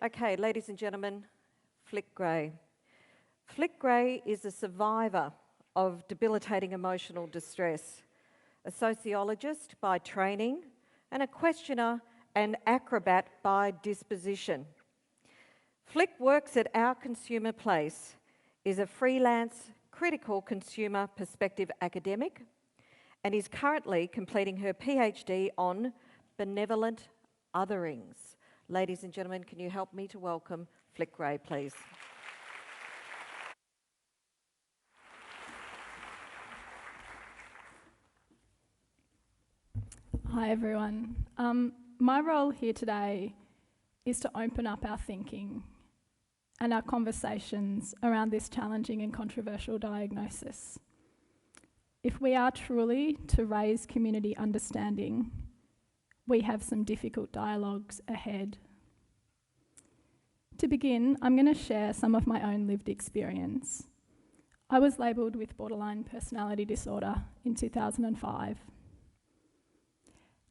Okay, ladies and gentlemen, Flick Grey. Flick Grey is a survivor of debilitating emotional distress, a sociologist by training, and a questioner and acrobat by disposition. Flick works at Our Consumer Place, is a freelance, critical consumer perspective academic, and is currently completing her PhD on Benevolent Otherings. Ladies and gentlemen, can you help me to welcome Flick Grey, please? Hi everyone. My role here today is to open up our thinking and our conversations around this challenging and controversial diagnosis. If we are truly to raise community understanding, we have some difficult dialogues ahead. To begin, I'm going to share some of my own lived experience. I was labelled with borderline personality disorder in 2005.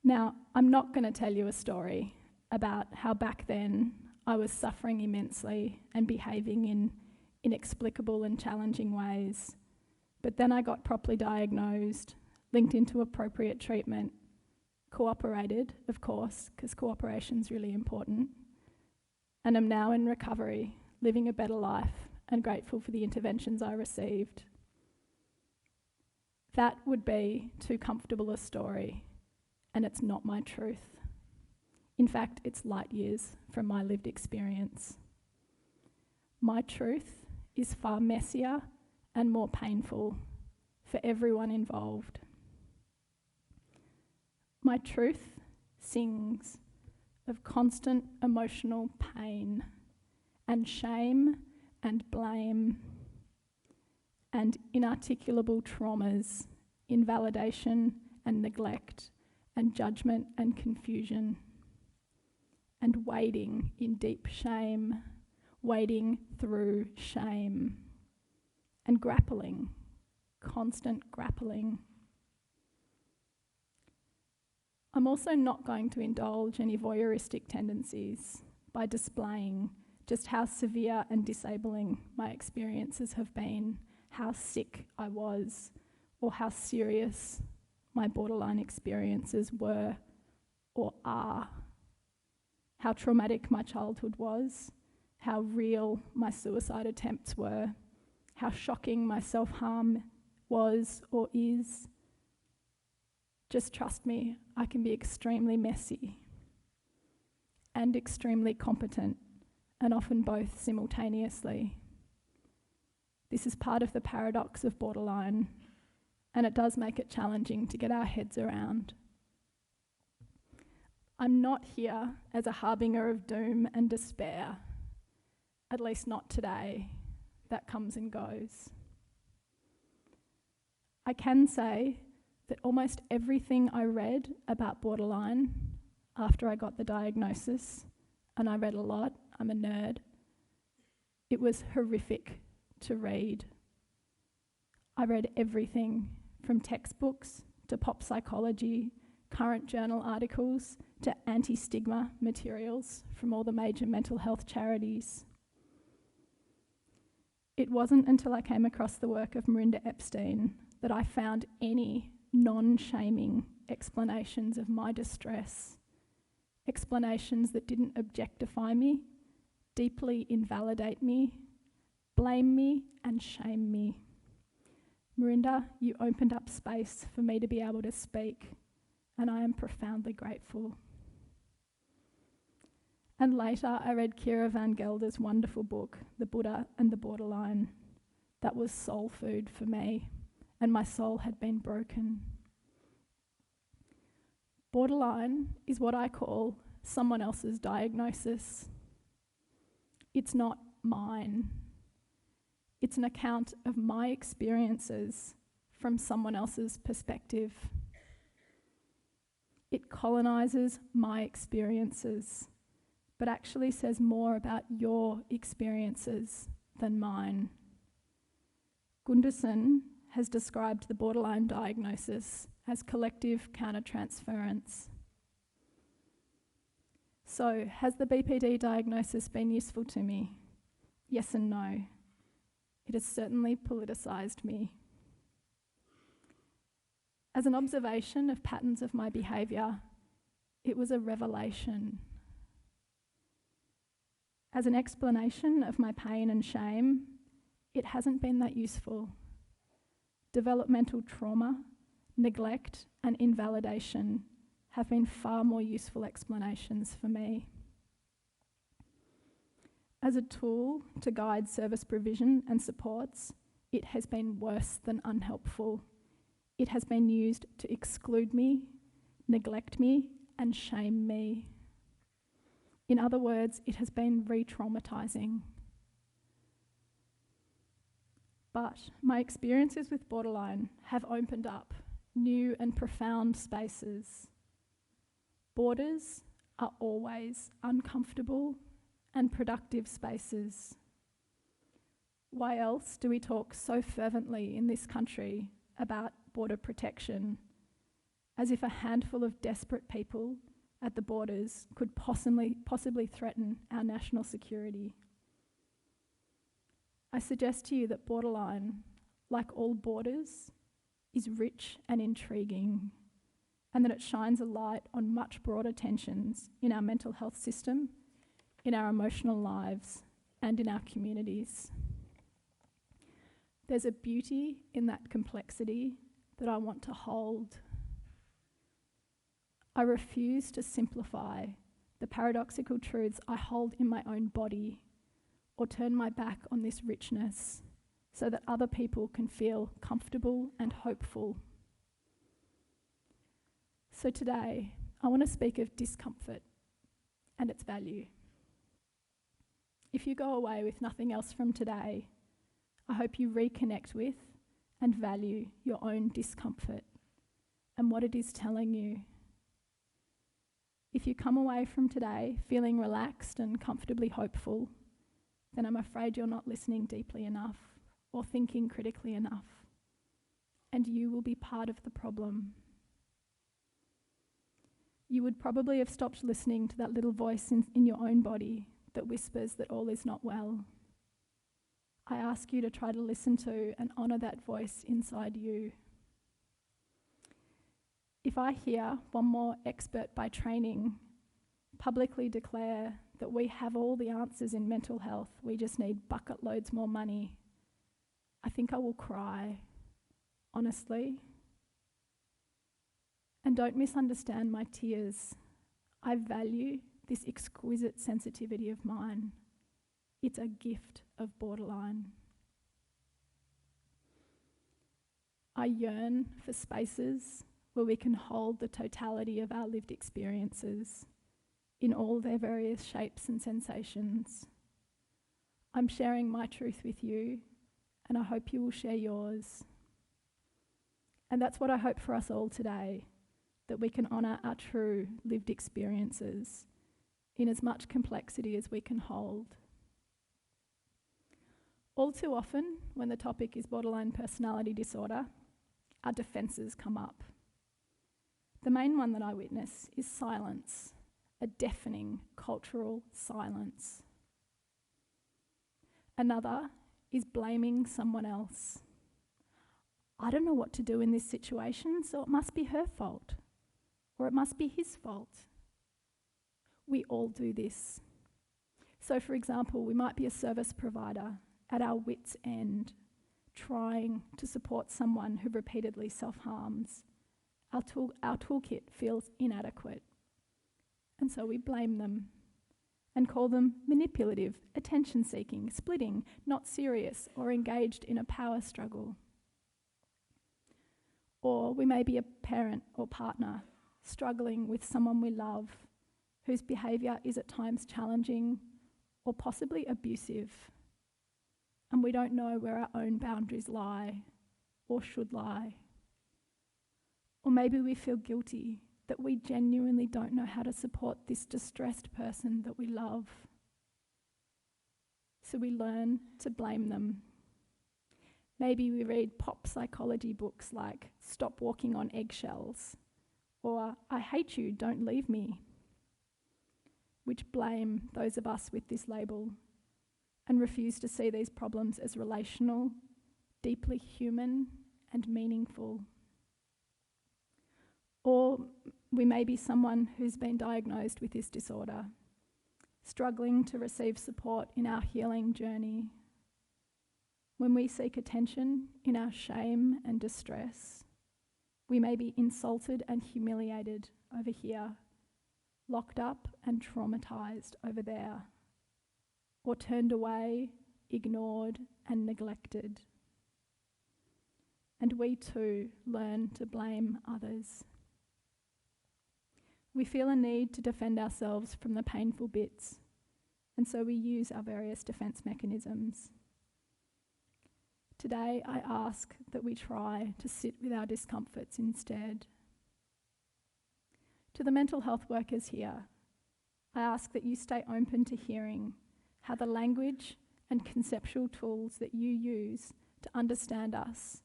Now, I'm not going to tell you a story about how back then I was suffering immensely and behaving in inexplicable and challenging ways. But then I got properly diagnosed, linked into appropriate treatment, cooperated, of course, because cooperation's really important, and am now in recovery, living a better life and grateful for the interventions I received. That would be too comfortable a story, and it's not my truth. In fact, it's light years from my lived experience. My truth is far messier and more painful for everyone involved. My truth sings of constant emotional pain and shame and blame and inarticulable traumas, invalidation and neglect and judgment and confusion, and wading in deep shame, wading through shame, and grappling, constant grappling. I'm also not going to indulge any voyeuristic tendencies by displaying just how severe and disabling my experiences have been, how sick I was, or how serious my borderline experiences were or are, how traumatic my childhood was, how real my suicide attempts were, how shocking my self-harm was or is. Just trust me, I can be extremely messy and extremely competent, and often both simultaneously. This is part of the paradox of borderline, and it does make it challenging to get our heads around. I'm not here as a harbinger of doom and despair, at least not today. That comes and goes. I can say that almost everything I read about borderline after I got the diagnosis, and I read a lot, I'm a nerd, it was horrific to read. I read everything from textbooks to pop psychology, current journal articles to anti-stigma materials from all the major mental health charities. It wasn't until I came across the work of Miranda Epstein that I found any non-shaming explanations of my distress, explanations that didn't objectify me, deeply invalidate me, blame me and shame me. Miranda, you opened up space for me to be able to speak, and I am profoundly grateful. And later I read Kira Van Gelder's wonderful book, The Buddha and the Borderline. That was soul food for me, and my soul had been broken. Borderline is what I call someone else's diagnosis. It's not mine. It's an account of my experiences from someone else's perspective. It colonises my experiences, but actually says more about your experiences than mine. Gunderson has described the borderline diagnosis as collective countertransference. So, has the BPD diagnosis been useful to me? Yes and no. It has certainly politicised me. As an observation of patterns of my behaviour, it was a revelation. As an explanation of my pain and shame, it hasn't been that useful. Developmental trauma, neglect, and invalidation have been far more useful explanations for me. As a tool to guide service provision and supports, it has been worse than unhelpful. It has been used to exclude me, neglect me, and shame me. In other words, it has been re-traumatising. But my experiences with borderline have opened up new and profound spaces. Borders are always uncomfortable and productive spaces. Why else do we talk so fervently in this country about border protection, as if a handful of desperate people at the borders could possibly threaten our national security? I suggest to you that borderline, like all borders, is rich and intriguing, and that it shines a light on much broader tensions in our mental health system, in our emotional lives, and in our communities. There's a beauty in that complexity that I want to hold. I refuse to simplify the paradoxical truths I hold in my own body, or turn my back on this richness so that other people can feel comfortable and hopeful. So today, I want to speak of discomfort and its value. If you go away with nothing else from today, I hope you reconnect with and value your own discomfort and what it is telling you. If you come away from today feeling relaxed and comfortably hopeful, then I'm afraid you're not listening deeply enough or thinking critically enough, and you will be part of the problem. You would probably have stopped listening to that little voice in your own body that whispers that all is not well. I ask you to try to listen to and honour that voice inside you. If I hear one more expert by training publicly declare that we have all the answers in mental health, we just need bucket loads more money, I think I will cry, honestly. And don't misunderstand my tears. I value this exquisite sensitivity of mine. It's a gift of borderline. I yearn for spaces where we can hold the totality of our lived experiences in all their various shapes and sensations. I'm sharing my truth with you, and I hope you will share yours. And that's what I hope for us all today, that we can honour our true lived experiences in as much complexity as we can hold. All too often, when the topic is borderline personality disorder, our defences come up. The main one that I witness is silence, a deafening cultural silence. Another is blaming someone else. I don't know what to do in this situation, so it must be her fault, or it must be his fault. We all do this. So, for example, we might be a service provider at our wits' end, trying to support someone who repeatedly self-harms. Our toolkit feels inadequate, and so we blame them and call them manipulative, attention-seeking, splitting, not serious, or engaged in a power struggle. Or we may be a parent or partner struggling with someone we love whose behaviour is at times challenging or possibly abusive, and we don't know where our own boundaries lie or should lie. Or maybe we feel guilty that we genuinely don't know how to support this distressed person that we love. So we learn to blame them. Maybe we read pop psychology books like Stop Walking on Eggshells or I Hate You, Don't Leave Me. which blame those of us with this label and refuse to see these problems as relational, deeply human and meaningful. Or we may be someone who's been diagnosed with this disorder, struggling to receive support in our healing journey. When we seek attention in our shame and distress, we may be insulted and humiliated over here, locked up and traumatised over there, or turned away, ignored and neglected. And we too learn to blame others. We feel a need to defend ourselves from the painful bits, and so we use our various defence mechanisms. Today, I ask that we try to sit with our discomforts instead. To the mental health workers here, I ask that you stay open to hearing how the language and conceptual tools that you use to understand us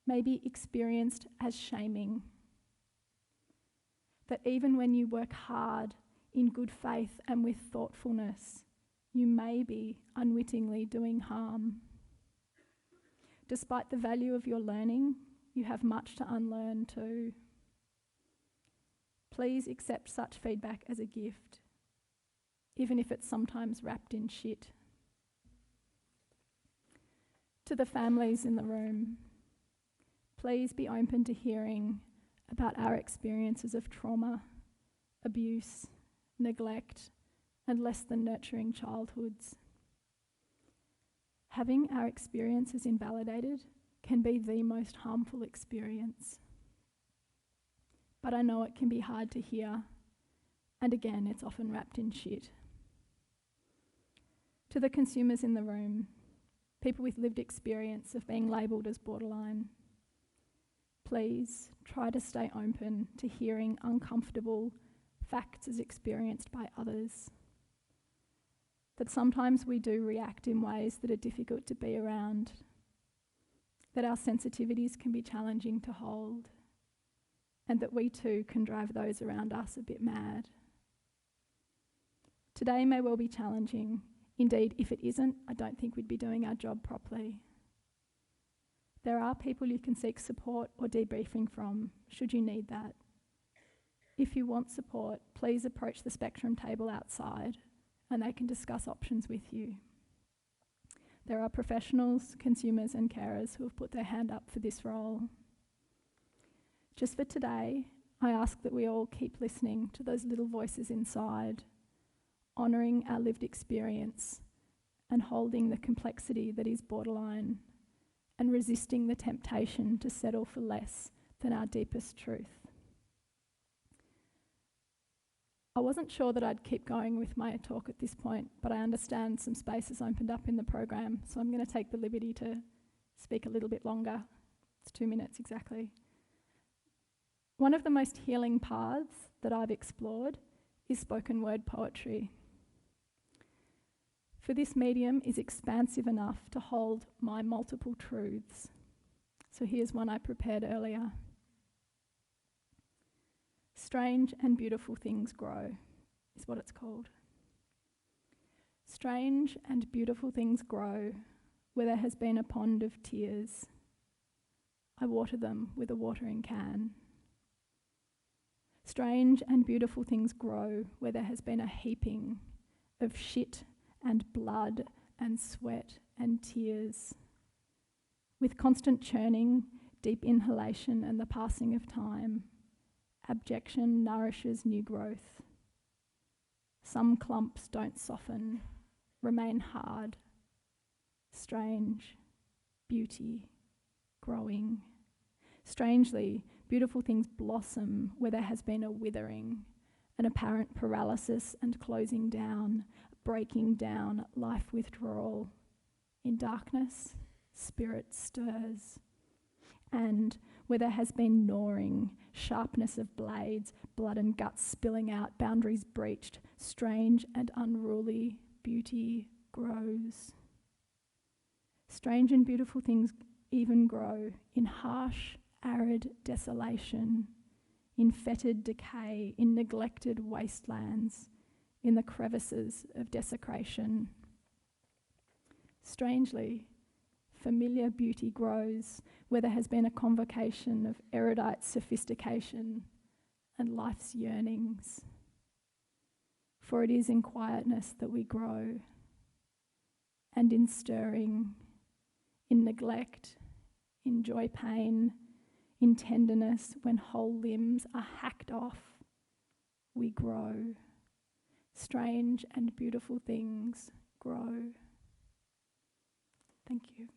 may be experienced as shaming. That even when you work hard in good faith and with thoughtfulness, you may be unwittingly doing harm. Despite the value of your learning, you have much to unlearn too. Please accept such feedback as a gift, even if it's sometimes wrapped in shit. To the families in the room, please be open to hearing about our experiences of trauma, abuse, neglect, and less than nurturing childhoods. Having our experiences invalidated can be the most harmful experience. But I know it can be hard to hear, and again, it's often wrapped in shit. To the consumers in the room, people with lived experience of being labelled as borderline, please try to stay open to hearing uncomfortable facts as experienced by others. That sometimes we do react in ways that are difficult to be around, that our sensitivities can be challenging to hold, and that we too can drive those around us a bit mad. Today may well be challenging. Indeed, if it isn't, I don't think we'd be doing our job properly. There are people you can seek support or debriefing from, should you need that. If you want support, please approach the spectrum table outside and they can discuss options with you. There are professionals, consumers and carers who have put their hand up for this role. Just for today, I ask that we all keep listening to those little voices inside, honouring our lived experience and holding the complexity that is borderline, and resisting the temptation to settle for less than our deepest truth. I wasn't sure that I'd keep going with my talk at this point, but I understand some space has opened up in the program, so I'm going to take the liberty to speak a little bit longer. It's 2 minutes exactly. One of the most healing paths that I've explored is spoken word poetry. For this medium is expansive enough to hold my multiple truths. So here's one I prepared earlier. Strange and beautiful things grow, is what it's called. Strange and beautiful things grow where there has been a pond of tears. I water them with a watering can. Strange and beautiful things grow where there has been a heaping of shit and blood and sweat and tears. With constant churning, deep inhalation and the passing of time, abjection nourishes new growth. Some clumps don't soften, remain hard. Strange, beauty, growing. Strangely, beautiful things blossom where there has been a withering, an apparent paralysis and closing down, breaking down, life withdrawal. In darkness, spirit stirs. And where there has been gnawing, sharpness of blades, blood and guts spilling out, boundaries breached, strange and unruly beauty grows. Strange and beautiful things even grow in harsh, arid desolation, in fetid decay, in neglected wastelands, in the crevices of desecration. Strangely, familiar beauty grows where there has been a convocation of erudite sophistication and life's yearnings. For it is in quietness that we grow, and in stirring, in neglect, in joy pain, in tenderness, when whole limbs are hacked off, we grow. Strange and beautiful things grow. Thank you.